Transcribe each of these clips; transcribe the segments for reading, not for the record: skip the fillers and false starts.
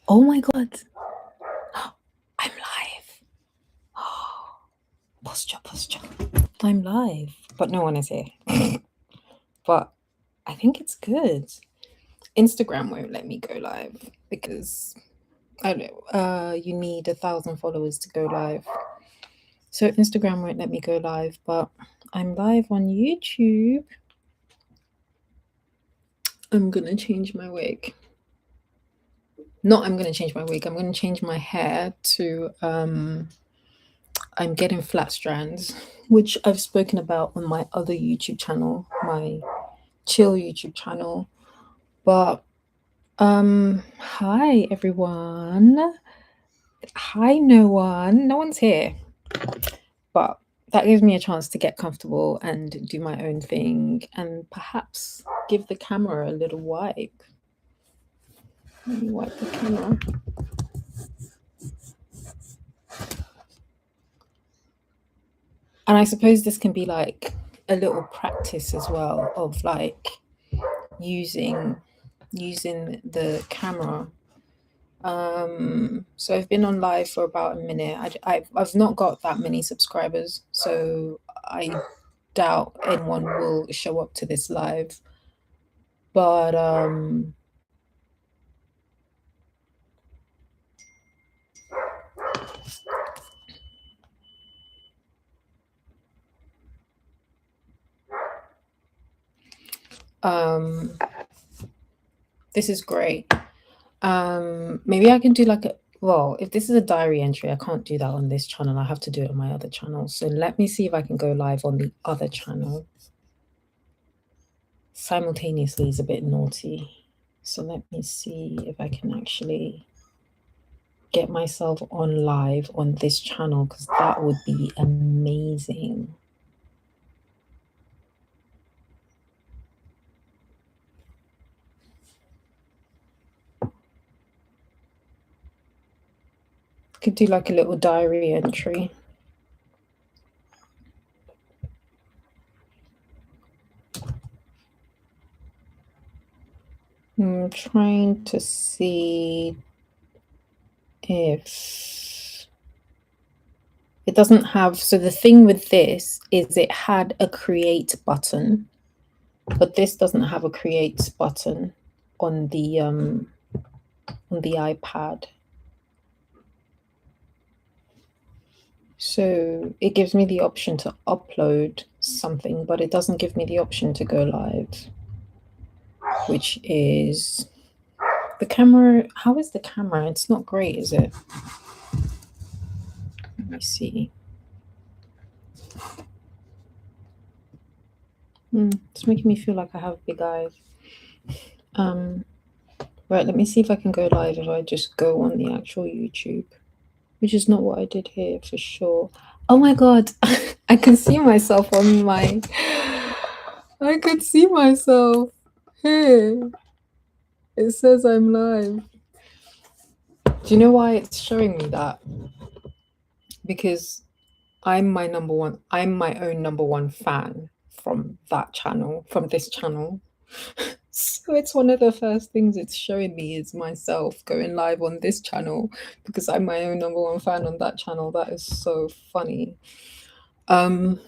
Oh my God. I'm live. Oh, posture, posture. I'm live, but no one is here. But I think it's good. Instagram won't let me go live because I don't know, you need 1,000 followers to go live. So Instagram won't let me go live, but I'm live on YouTube. I'm gonna change my wig. Not I'm gonna change my wig, I'm gonna change my hair to I'm getting flat strands, which I've spoken about on my other YouTube channel, my chill YouTube channel. But hi everyone. Hi no one. No one's here. But that gives me a chance to get comfortable and do my own thing and perhaps give the camera a little wipe. Let me wipe the camera. And I suppose this can be like a little practice as well of like using the camera. So I've been on live for about a minute. I've not got that many subscribers, so I doubt anyone will show up to this live. But um, this is great. Maybe I can do like a well, if this is a diary entry, I can't do that on this channel. I have to do it on my other channel. So let me see if I can go live on the other channel. Simultaneously is a bit naughty. So let me see if I can actually get myself on live on this channel because that would be amazing. Could do like a little diary entry. I'm trying to see if it doesn't have. So the thing with this is it had a create button, but this doesn't have a create button on the iPad. So it gives me the option to upload something, but it doesn't give me the option to go live, which is the camera. How is the camera? It's not great, is it? Let me see. It's making me feel like I have big eyes. Right, let me see if I can go live if I just go on the actual YouTube, which is not what I did here for sure. Oh my God, I can see myself on my, I could see myself. Hey, it says I'm live. Do you know why it's showing me that? Because I'm my own number one fan from that channel, from this channel. So it's one of the first things it's showing me is myself going live on this channel because I'm my own number one fan on that channel. That is so funny. You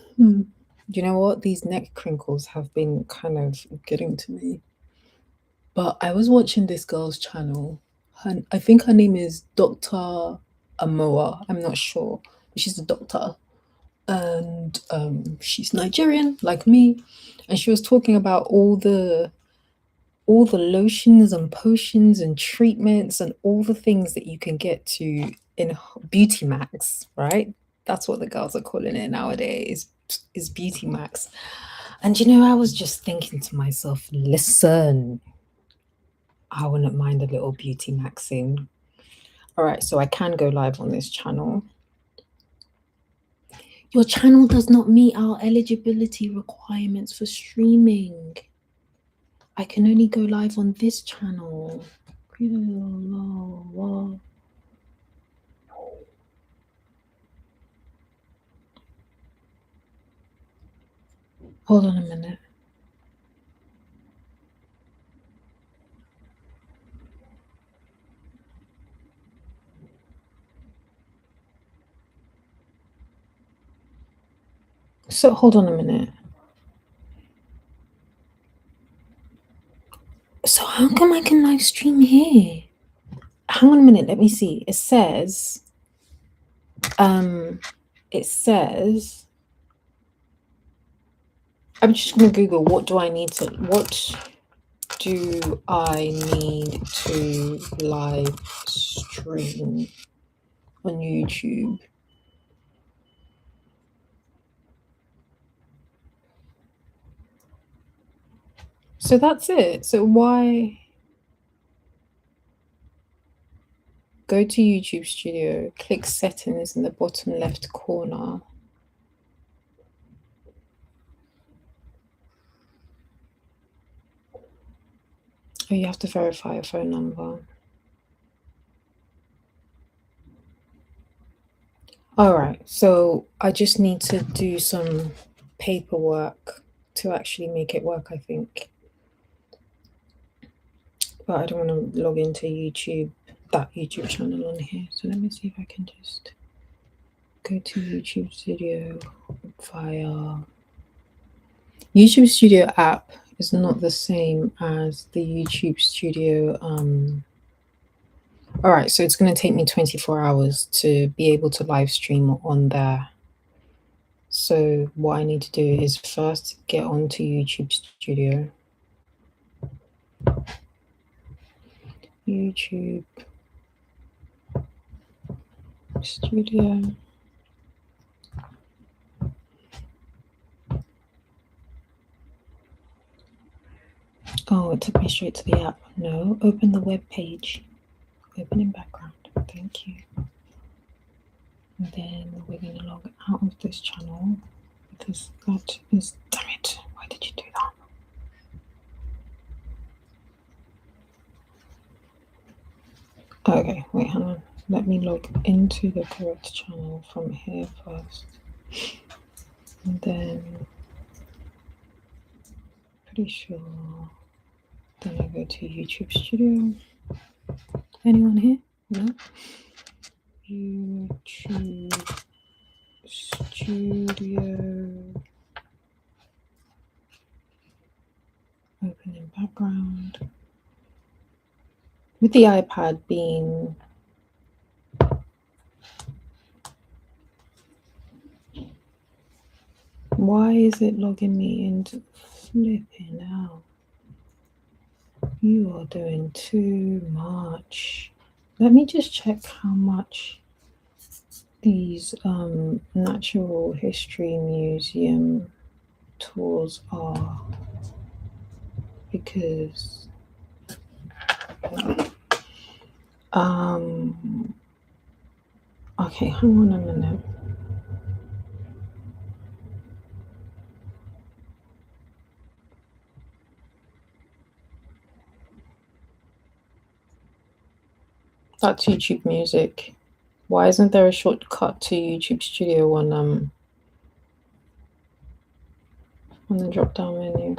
know what? These neck crinkles have been kind of getting to me. But I was watching this girl's channel. I think her name is Dr. Amoa. I'm not sure. But she's a doctor. And she's Nigerian, like me. And she was talking about all the lotions and potions and treatments and all the things that you can get to in Beauty Max, right? That's what the girls are calling it nowadays, is Beauty Max. And you know, I was just thinking to myself, listen, I wouldn't mind a little Beauty Maxing. All right, so I can go live on this channel. Your channel does not meet our eligibility requirements for streaming. I can only go live on this channel. Hold on a minute. So hold on a minute. So how come I can live stream here? Hang on a minute, let me see. It says it says I'm just gonna Google what do I need to live stream on YouTube? So that's it. So why go to YouTube Studio, click settings in the bottom left corner. Oh, you have to verify a phone number. All right, so I just need to do some paperwork to actually make it work, I think. But I don't want to log into that YouTube channel on here. So let me see if I can just go to YouTube Studio via YouTube Studio app is not the same as the YouTube Studio. All right, so it's going to take me 24 hours to be able to live stream on there. So what I need to do is first get onto YouTube Studio. YouTube Studio. Oh, it took me straight to the app. No, open the web page. Open in background. Thank you. And then we're going to log out of this channel because that is, damn it, why did you do that? Okay, wait, hang on. Let me log into the correct channel from here first. And then, pretty sure, then I go to YouTube Studio. Anyone here? No? YouTube Studio. Open in background. With the iPad being why is it logging me into flipping out? You are doing too much. Let me just check how much these natural history museum tours are, because okay, hang on a minute. That's YouTube Music. Why isn't there a shortcut to YouTube Studio on the drop down menu?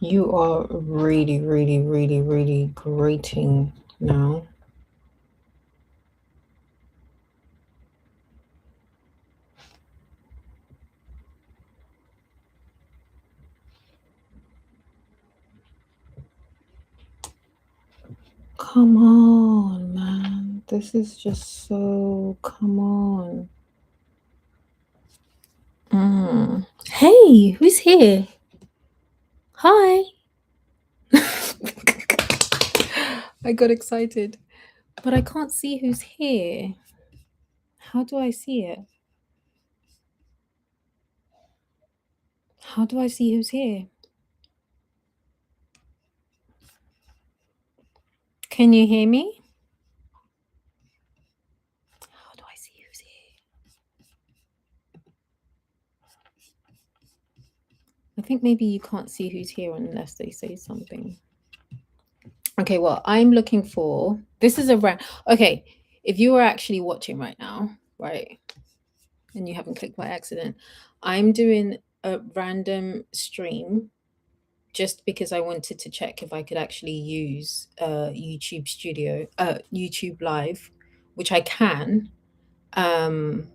You are really, really, really, really grating now. Come on, man. This is just so, come on. Hey, who's here? Hi. I got excited, but I can't see who's here. How do I see it? How do I see who's here? Can you hear me? How do I see who's here? I think maybe you can't see who's here unless they say something. Okay, well, I'm looking for this is a okay. If you are actually watching right now, right, and you haven't clicked by accident, I'm doing a random stream just because I wanted to check if I could actually use YouTube Live, which I can. Um,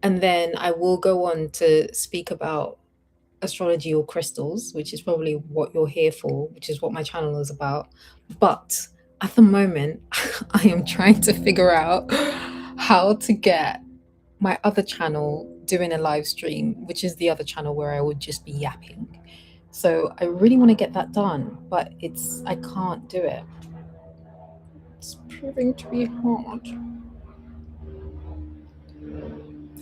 and then I will go on to speak about astrology or crystals, which is probably what you're here for, which is what my channel is about. But at the moment, I am trying to figure out how to get my other channel doing a live stream, which is the other channel where I would just be yapping. So I really want to get that done, but I can't do it. It's proving to be hard.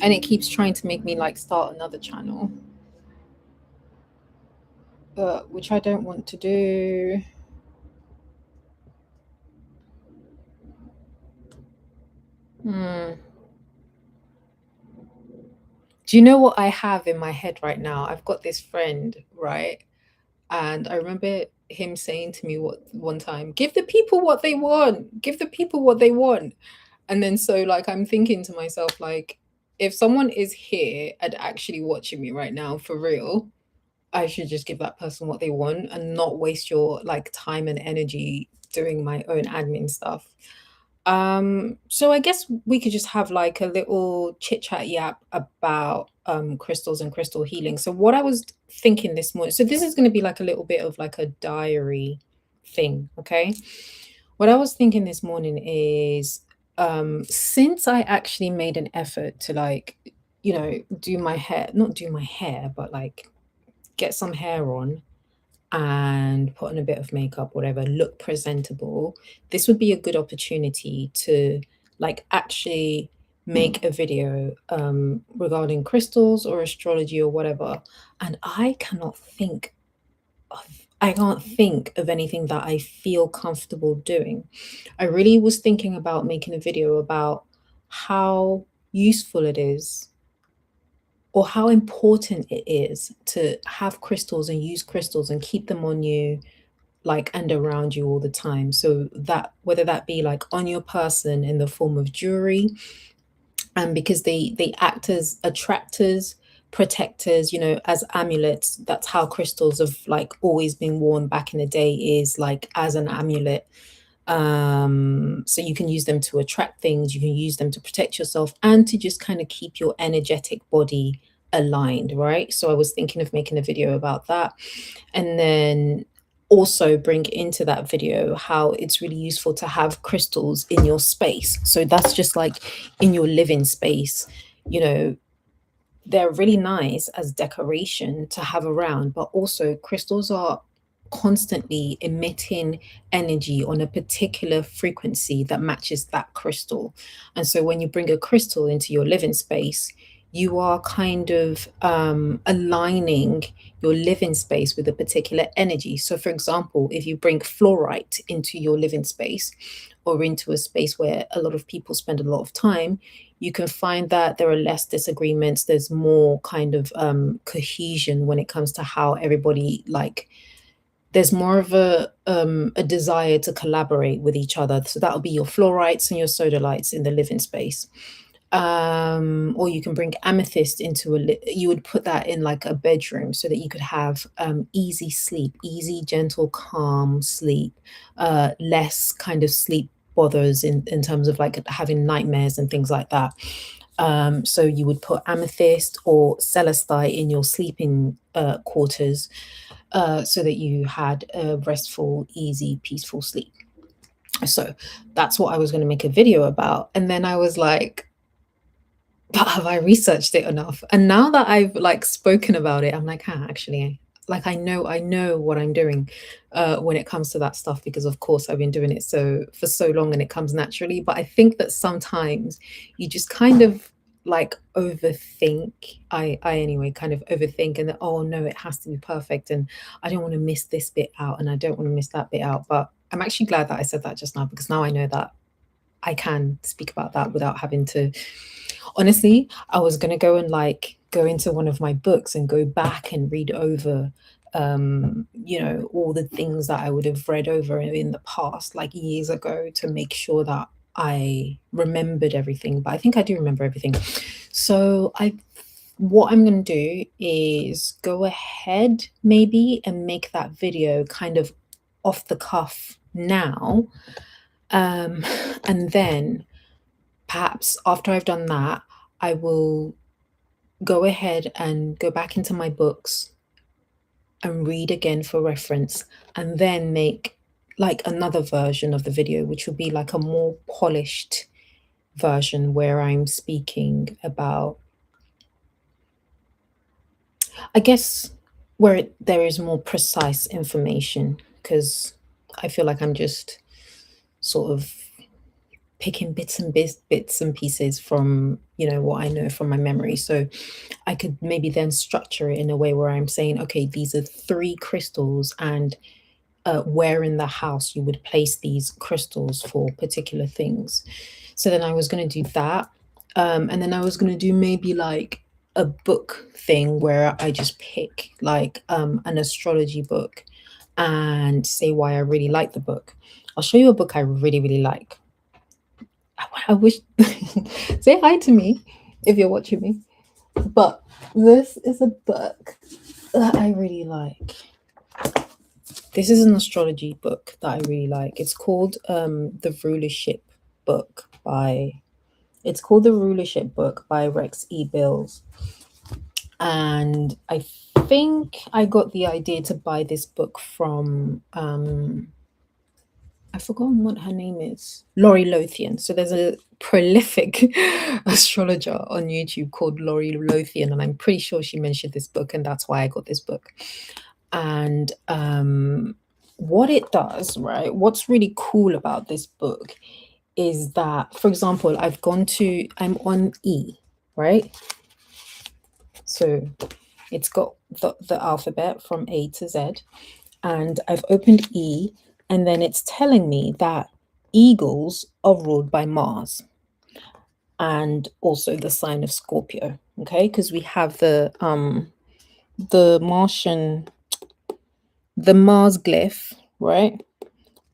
And it keeps trying to make me like start another channel, but which I don't want to do. Hmm. Do you know what I have in my head right now? I've got this friend, right? And I remember him saying to me one time, give the people what they want, give the people what they want. And then so like I'm thinking to myself, like, if someone is here and actually watching me right now for real, I should just give that person what they want and not waste your like time and energy doing my own admin stuff. So I guess we could just have like a little chit chat yap about crystals and crystal healing. So what I was thinking this morning, so this is going to be like a little bit of like a diary thing, okay? What I was thinking this morning is since I actually made an effort to like, do my hair, not do my hair, but like get some hair on and put on a bit of makeup, whatever, look presentable, this would be a good opportunity to like actually make a video regarding crystals or astrology or whatever. And I can't think of anything that I feel comfortable doing. I really was thinking about making a video about how useful it is or how important it is to have crystals and use crystals and keep them on you like and around you all the time, so that whether that be like on your person in the form of jewelry, and because they act as attractors, protectors, as amulets. That's how crystals have like always been worn back in the day, is like as an amulet. So you can use them to attract things, you can use them to protect yourself and to just kind of keep your energetic body aligned, right? So I was thinking of making a video about that, and then also bring into that video how it's really useful to have crystals in your space. So that's just like in your living space, you know they're really nice as decoration to have around, but also crystals are constantly emitting energy on a particular frequency that matches that crystal. And so when you bring a crystal into your living space, you are kind of aligning your living space with a particular energy. So, for example, if you bring fluorite into your living space or into a space where a lot of people spend a lot of time, you can find that there are less disagreements. There's more kind of cohesion when it comes to how everybody like. There's more of a desire to collaborate with each other. So that'll be your fluorites and your sodalites in the living space. Or you can bring amethyst into you would put that in like a bedroom so that you could have easy sleep, easy, gentle, calm sleep, less kind of sleep bothers in terms of like having nightmares and things like that. So you would put amethyst or celestite in your sleeping quarters, so that you had a restful, easy, peaceful sleep. So that's what I was going to make a video about. And then I was like, but have I researched it enough? And now that I've like spoken about it, I'm like, actually, like I know what I'm doing when it comes to that stuff, because of course I've been doing it for so long and it comes naturally. But I think that sometimes you just kind of like overthink. I anyway kind of overthink, and then, oh no, it has to be perfect, and I don't want to miss this bit out, and I don't want to miss that bit out. But I'm actually glad that I said that just now, because now I know that I can speak about that without having to Honestly, I was gonna go and like go into one of my books and go back and read over all the things that I would have read over in the past, like years ago, to make sure that I remembered everything. But I think I do remember everything. So I what I'm going to do is go ahead maybe and make that video kind of off the cuff now. Um, and then perhaps after I've done that, I will go ahead and go back into my books and read again for reference, and then make like another version of the video, which will be like a more polished version where I'm speaking about, I guess, where there is more precise information, because I feel like I'm just sort of picking bits and pieces from what I know from my memory. So I could maybe then structure it in a way where I'm saying, okay, these are three crystals, and where in the house you would place these crystals for particular things. So then I was going to do that. And then I was going to do maybe like a book thing where I just pick like an astrology book and say why I really like the book. I'll show you a book I really, really like. I wish, say hi to me if you're watching me. But this is a book that I really like. This is an astrology book that I really like. It's called The Rulership Book by Rex E. Bills. And I think I got the idea to buy this book from I've forgotten what her name is. Laurie Lothian. So there's a prolific astrologer on YouTube called Laurie Lothian, and I'm pretty sure she mentioned this book, and that's why I got this book. And what it does, right? What's really cool about this book is that, for example, I'm on E, right? So it's got the alphabet from A to Z, and I've opened E, and then it's telling me that eagles are ruled by Mars and also the sign of Scorpio. Okay, because we have the Martian, the Mars glyph, right?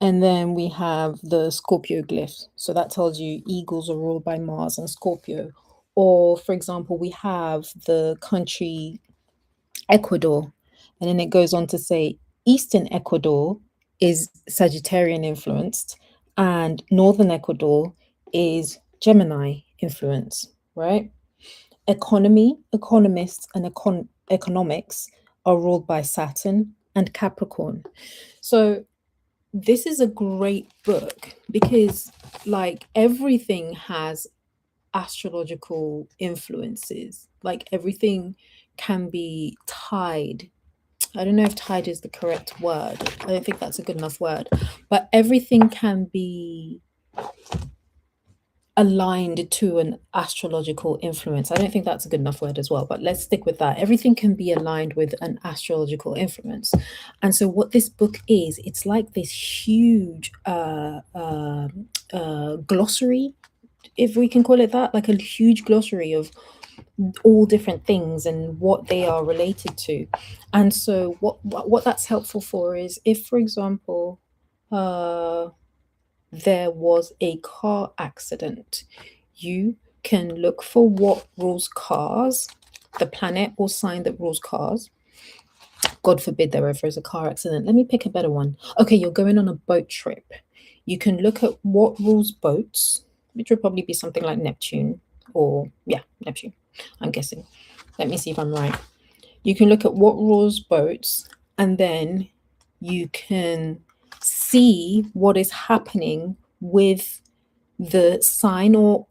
And then we have the Scorpio glyph. So that tells you eagles are ruled by Mars and Scorpio. Or, for example, we have the country Ecuador. And then it goes on to say Eastern Ecuador is Sagittarian influenced, and Northern Ecuador is Gemini influence, right? Economists, and economics are ruled by Saturn and Capricorn. So this is a great book because like everything has astrological influences. Like everything can be tied. I don't know if tied is the correct word. I don't think that's a good enough word. But everything can be aligned to an astrological influence. I don't think that's a good enough word as well, but let's stick with that. Everything can be aligned with an astrological influence. And so what this book is, it's like this huge glossary, if we can call it that, like a huge glossary of all different things and what they are related to. And so what that's helpful for is if, for example, uh there was a car accident, you can look for what rules cars, the planet or sign that rules cars. God forbid there ever is a car accident. Let me pick a better one. Okay, you're going on a boat trip. You can look at what rules boats, which would probably be something like Neptune, or yeah, Neptune, I'm guessing. Let me see if I'm right. You can look at what rules boats, and then you can see what is happening with the sign or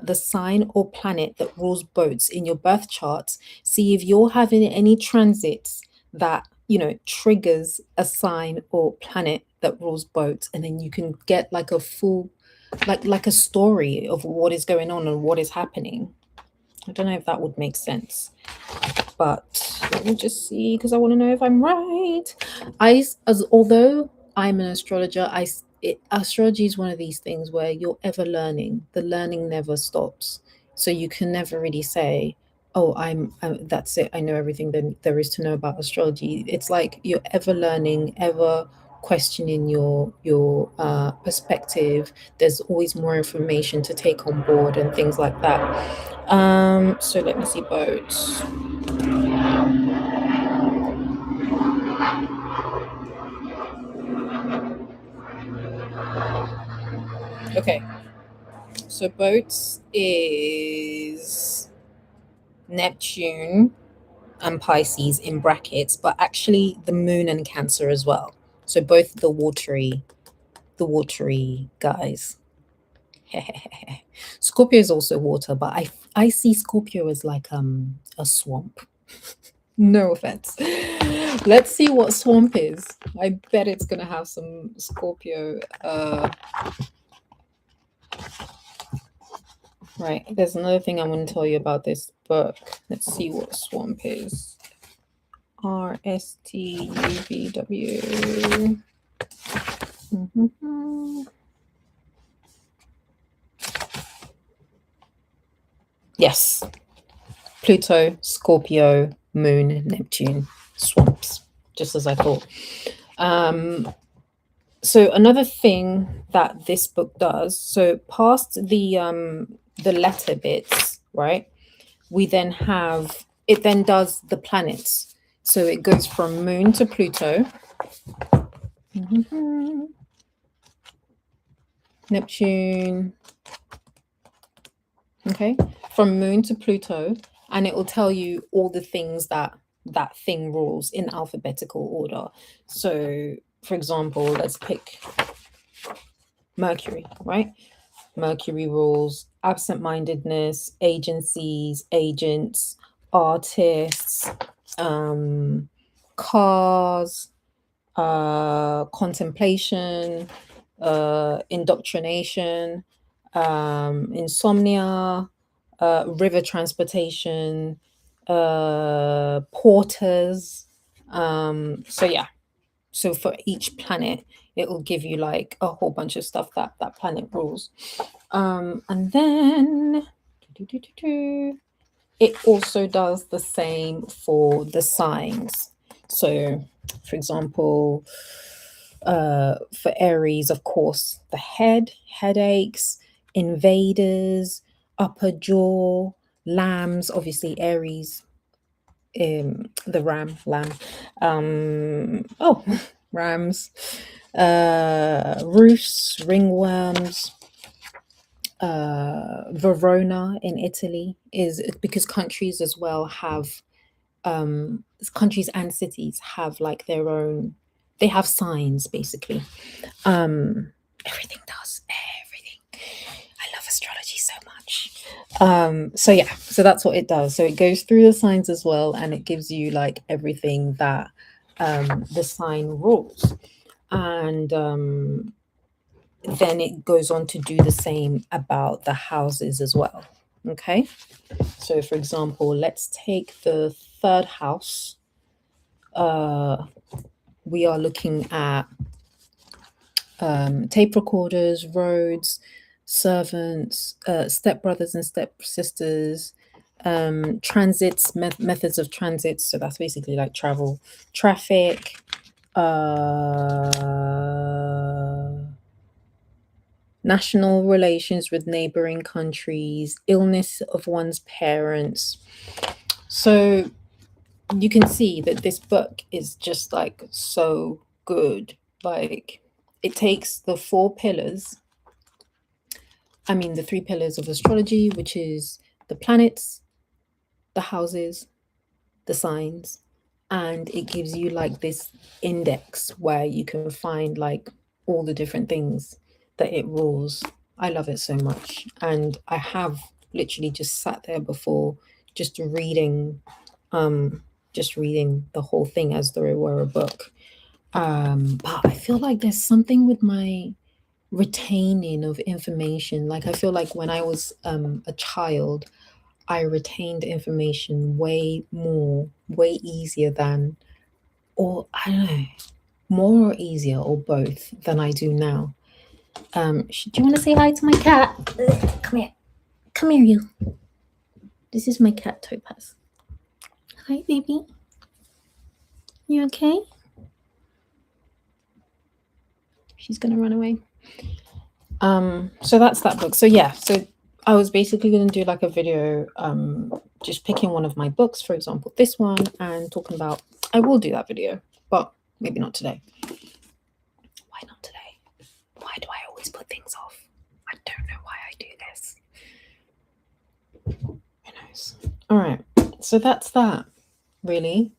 the sign or planet that rules boats in your birth charts. See if you're having any transits that triggers a sign or planet that rules boats, and then you can get like a full like a story of what is going on and what is happening. I don't know if that would make sense, but let me just see, because I want to know if I'm right. Although I'm an astrologer, astrology is one of these things where you're ever learning. The learning never stops. So you can never really say, "Oh, that's it. I know everything there is to know about astrology." It's like you're ever learning, ever questioning your perspective. There's always more information to take on board and things like that. So let me see boats. Okay, so boats is Neptune and Pisces in brackets, but actually the moon and Cancer as well. So both the watery guys. Scorpio is also water, but I see Scorpio as like a swamp. No offense. Let's see what swamp is. I bet it's gonna have some Scorpio. Right. There's another thing I want to tell you about this book. Let's see what swamp is. RSTUVW. Mm-hmm. Yes. Pluto, Scorpio, Moon, Neptune, swamps, just as I thought. So another thing that this book does, so past the letter bits, right? We then have it then does the planets. So it goes from Moon to Pluto. Mm-hmm. Neptune. Okay. From Moon to Pluto, and it will tell you all the things that that thing rules in alphabetical order. So, for example, let's pick Mercury, right? Mercury rules absent-mindedness, agencies, agents, artists, cars, contemplation, indoctrination, insomnia, river transportation, porters. So yeah, so for each planet, it will give you like a whole bunch of stuff that that planet rules. And then it also does the same for the signs. So, for example, for Aries, of course, the head, headaches, invaders, upper jaw, lambs, obviously Aries, the lamb, oh, rams, roofs, ringworms, Verona in Italy is because countries as well have countries and cities have like their own, they have signs basically. Everything does everything. I love astrology so much. So yeah, so that's what it does. So it goes through the signs as well, and it gives you like everything that the sign rules. And then it goes on to do the same about the houses as well. Okay. So for example, let's take the third house. We are looking at tape recorders, roads, servants, stepbrothers and stepsisters, transits, methods of transit. So that's basically like travel, traffic, national relations with neighboring countries, illness of one's parents. So you can see that this book is just like so good. Like it takes the four pillars, I mean, the three pillars of astrology, which is the planets, the houses, the signs, and it gives you like this index where you can find like all the different things that it rules. I love it so much. And I have literally just sat there before just reading just reading the whole thing as though it were a book. But I feel like there's something with my retaining of information. Like I feel like when I was a child, I retained information way more, way easier than, or I don't know, more or easier or both than I do now. Do you want to say hi to my cat? Come here. Come here, you. This is my cat Topaz. Hi, baby. You okay? She's gonna run away. So that's that book. So yeah, so I was basically gonna do like a video, just picking one of my books, for example, this one, and talking about. I will do that video, but maybe not today. Why not today? Why do I always put things off? I don't know why I do this. Who knows? All right, so that's that, really.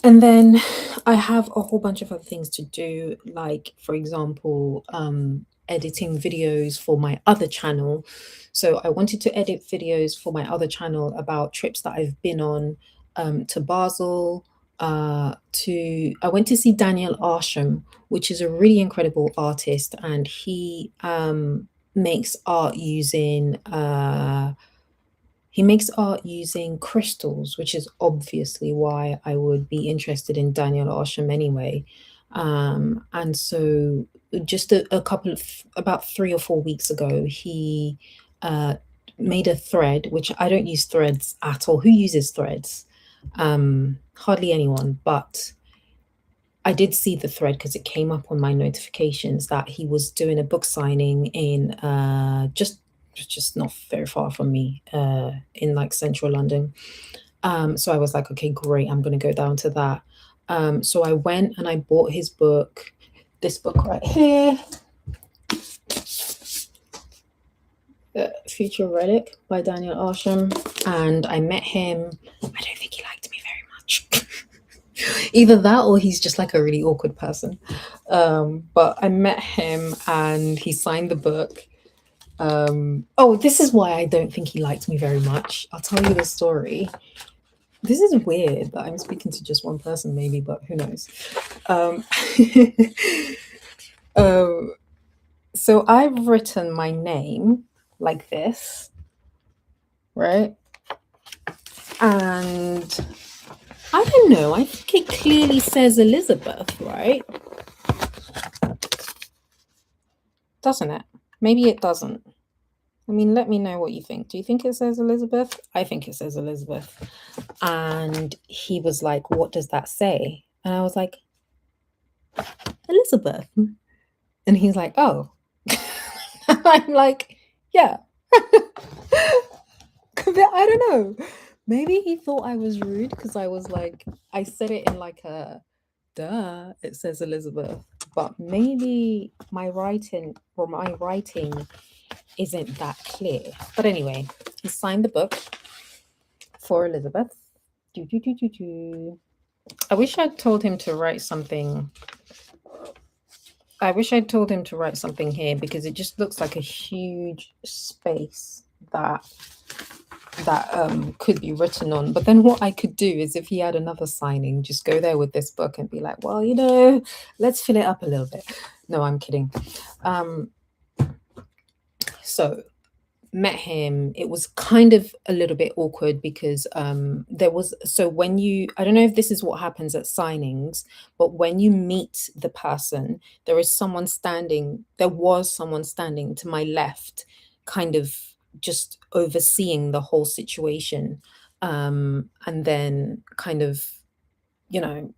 And then I have a whole bunch of other things to do, like, for example, editing videos for my other channel. So I wanted to edit videos for my other channel about trips that I've been on, to Basel. I went to see Daniel Arsham, which is a really incredible artist, and he makes art using crystals, which is obviously why I would be interested in Daniel Arsham anyway. And so just a couple of about 3 or 4 weeks ago, he made a thread, which I don't use threads at all. Who uses threads? Hardly anyone, but I did see the thread because it came up on my notifications that he was doing a book signing in just not very far from me, in like central London. So I was like, okay, great, I'm gonna go down to that. So I went and I bought his book, this book right here, Future Relic by Daniel Arsham, and I met him. I don't think he liked me very much. Either that or he's just like a really awkward person. But I met him and he signed the book. Oh, this is why I don't think he liked me very much. I'll tell you the story. This is weird that I'm speaking to just one person, maybe, but who knows? Um, so I've written my name like this, right? And I don't know, I think it clearly says Elizabeth, right? Doesn't it? Maybe it doesn't. I mean, let me know what you think. Do you think it says Elizabeth? I think it says Elizabeth. And he was like, what does that say? And I was like, Elizabeth. And he's like, oh. I'm like, yeah. I don't know. Maybe he thought I was rude because I was like, I said it in like a, duh, it says Elizabeth. But maybe my writing isn't that clear. But anyway, he signed the book for Elizabeth. I wish I'd told him to write something. I wish I'd told him to write something here because it just looks like a huge space that could be written on. But then what I could do is, if he had another signing, just go there with this book and be like, well, you know, let's fill it up a little bit. No, I'm kidding. So met him, it was kind of a little bit awkward because there was, so when you, I don't know if this is what happens at signings, but when you meet the person, there was someone standing to my left, kind of just overseeing the whole situation, and then kind of, you know,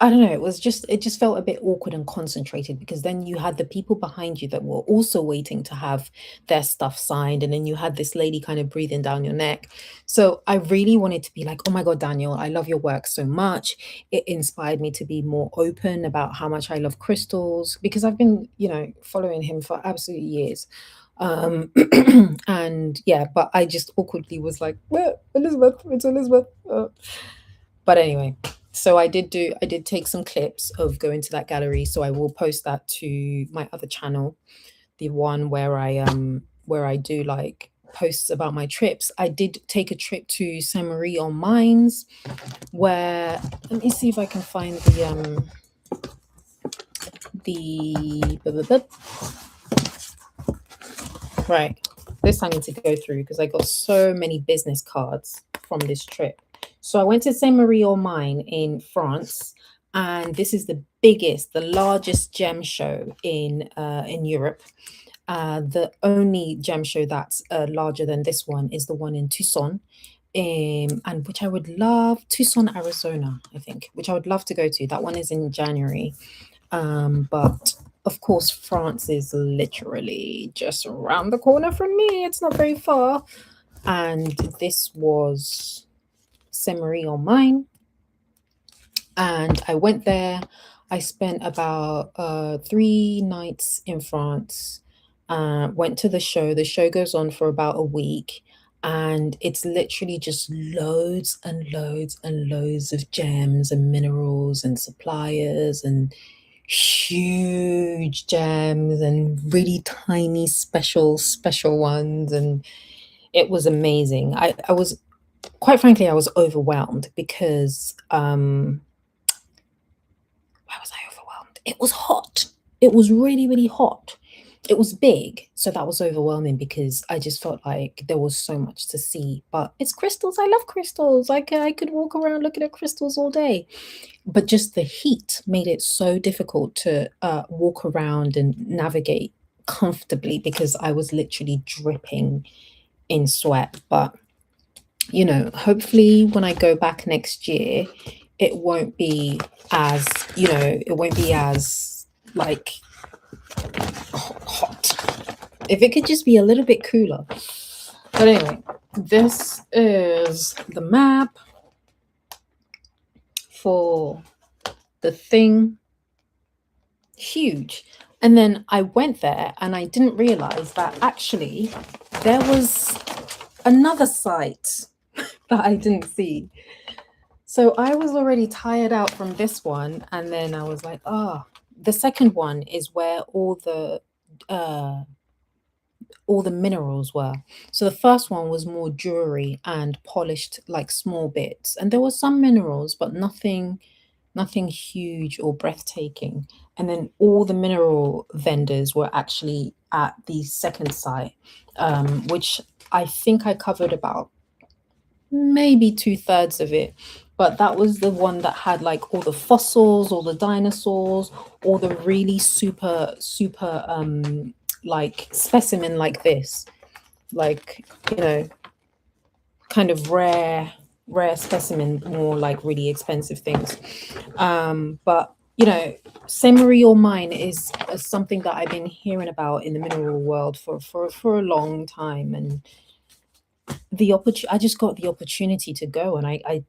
I don't know, it just felt a bit awkward and concentrated because then you had the people behind you that were also waiting to have their stuff signed. And then you had this lady kind of breathing down your neck. So I really wanted to be like, oh my God, Daniel, I love your work so much. It inspired me to be more open about how much I love crystals because I've been, you know, following him for absolute years. And yeah, but I just awkwardly was like, well, Elizabeth, it's Elizabeth. But anyway, so I did take some clips of going to that gallery. So I will post that to my other channel, the one where I do like posts about my trips. I did take a trip to Saint Marie en Mines, where, let me see if I can find right. This I need to go through because I got so many business cards from this trip. So I went to Saint Marie en Mines in France, and this is the largest gem show in Europe. The only gem show that's larger than this one is the one in Tucson, and which I would love, Tucson, Arizona, I think, which I would love to go to. That one is in January. But of course, France is literally just around the corner from me. It's not very far. And this was Saint Marie on Mine. And I went there. I spent about 3 nights in France. Went to the show. The show goes on for about a week, and it's literally just loads and loads and loads of gems and minerals and suppliers and huge gems and really tiny special ones, and it was amazing. I was, quite frankly, I was overwhelmed because why was I overwhelmed? It was hot. It was really, really hot. It was big, so that was overwhelming because I just felt like there was so much to see. But it's crystals. I love crystals. I could walk around looking at crystals all day. But just the heat made it so difficult to walk around and navigate comfortably because I was literally dripping in sweat. But hopefully when I go back next year, it won't be as, it won't be as like hot. If it could just be a little bit cooler. But anyway, this is the map for the thing. Huge. And then I went there and I didn't realize that actually there was another site that I didn't see. So I was already tired out from this one, and then I was like, oh, the second one is where uh all the minerals were. So the first one was more jewelry and polished like small bits. And there were some minerals, but nothing huge or breathtaking. And then all the mineral vendors were actually at the second site, which I think I covered about maybe two-thirds of it. But that was the one that had like all the fossils, all the dinosaurs, all the really super like specimen like this, like, kind of rare specimen, more like really expensive things. But Saint Marie or Mine is something that I've been hearing about in the mineral world for a long time, and I just got the opportunity to go, and I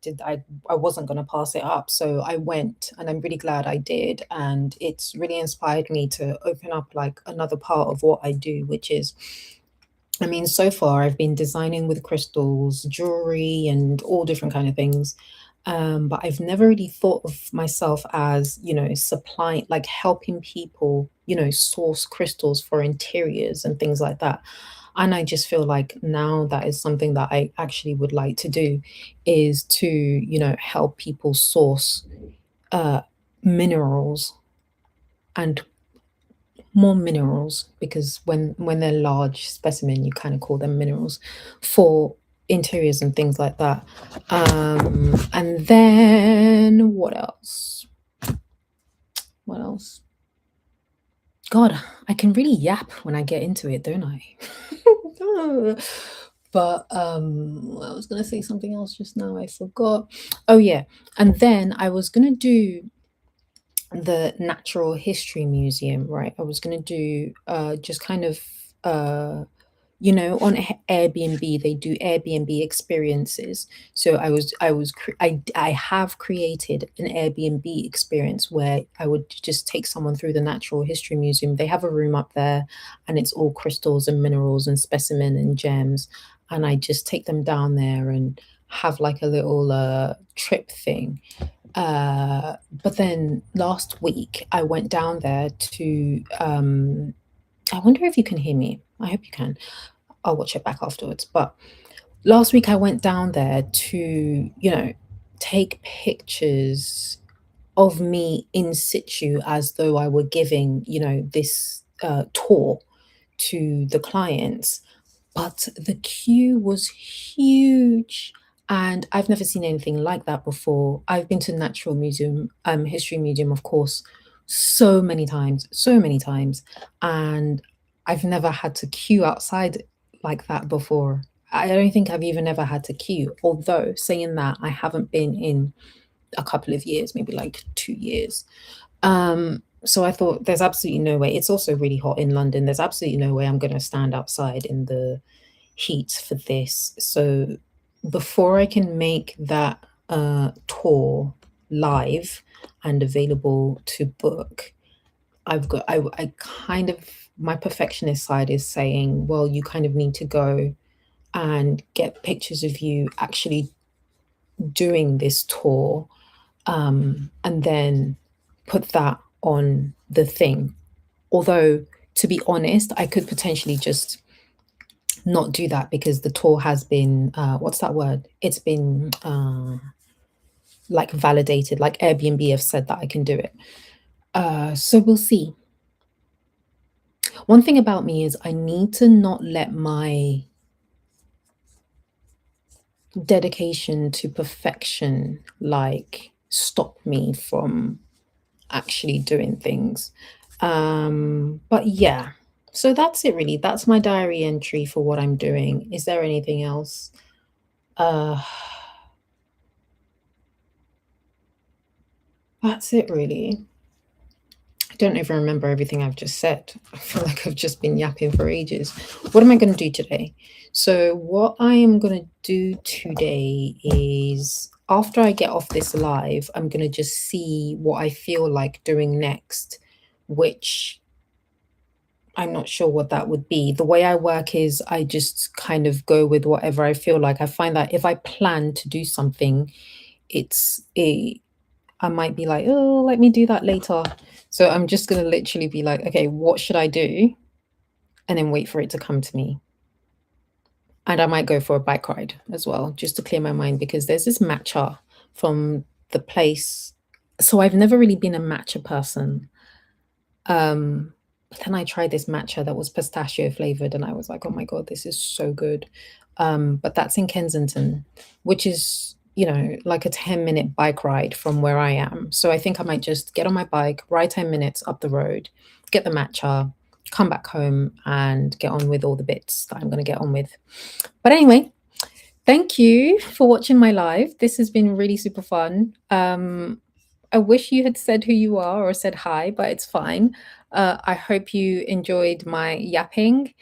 wasn't going to pass it up, so I went, and I'm really glad I did, and it's really inspired me to open up like another part of what I do, which is, I mean, so far I've been designing with crystals, jewelry, and all different kind of things. But I've never really thought of myself as, supplying, like helping people, source crystals for interiors and things like that. And I just feel like now that is something that I actually would like to do, is to, help people source uh, minerals, and more minerals, because when they're large specimen, you kind of call them minerals, for interiors and things like that. And then what else? God, I can really yap when I get into it, don't I? But I was gonna say something else just now, I forgot. Oh yeah, and then I was gonna do the Natural History Museum, right? I was gonna do just kind of on Airbnb, they do Airbnb experiences. So I have created an Airbnb experience where I would just take someone through the Natural History Museum. They have a room up there, and it's all crystals and minerals and specimen and gems, and I just take them down there and have like a little trip thing. But then last week I went down there to I wonder if you can hear me. I hope you can. I'll watch it back afterwards. But last week I went down there to, take pictures of me in situ, as though I were giving, this tour to the clients. But the queue was huge, and I've never seen anything like that before. I've been to Natural Museum, History Museum, of course, so many times, and I've never had to queue outside like that before. I don't think I've even ever had to queue. Although saying that, I haven't been in a couple of years, maybe like 2 years. So I thought there's absolutely no way. It's also really hot in London. There's absolutely no way I'm going to stand outside in the heat for this. So before I can make that tour live and available to book, I kind of, my perfectionist side is saying, well, you kind of need to go and get pictures of you actually doing this tour, and then put that on the thing. Although, to be honest, I could potentially just not do that because the tour has been, what's that word? It's been like validated, like Airbnb have said that I can do it. So we'll see. One thing about me is I need to not let my dedication to perfection like stop me from actually doing things. But yeah, so that's it really. That's my diary entry for what I'm doing. Is there anything else? Uh, that's it really. I don't even remember everything I've just said. I feel like I've just been yapping for ages. What am I going to do today? So, what I am going to do today is after I get off this live, I'm going to just see what I feel like doing next, which I'm not sure what that would be. The way I work is I just kind of go with whatever I feel like. I find that if I plan to do something, it's a I might be like, oh, let me do that later. So I'm just gonna literally be like, okay, what should I do? And then wait for it to come to me. And I might go for a bike ride as well, just to clear my mind because there's this matcha from the place. So I've never really been a matcha person. But then I tried this matcha that was pistachio flavored, and I was like, oh my God, this is so good. But that's in Kensington, which is, like a 10-minute bike ride from where I am. So I think I might just get on my bike, ride 10 minutes up the road, get the matcha, come back home, and get on with all the bits that I'm going to get on with. But anyway, thank you for watching my live. This has been really super fun. I wish you had said who you are or said hi, but it's fine. I hope you enjoyed my yapping.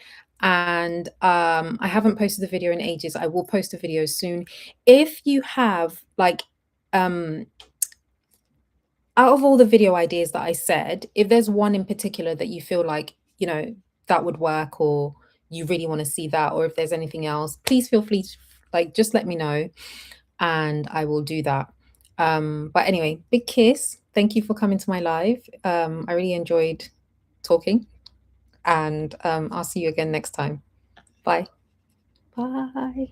And I haven't posted the video in ages. I will post a video soon. If you have, like, um, out of all the video ideas that I said, if there's one in particular that you feel like, that would work, or you really want to see that, or if there's anything else, please feel free to, like, just let me know and I will do that. But anyway, big kiss. Thank you for coming to my live. I really enjoyed talking, and I'll see you again next time. Bye. Bye.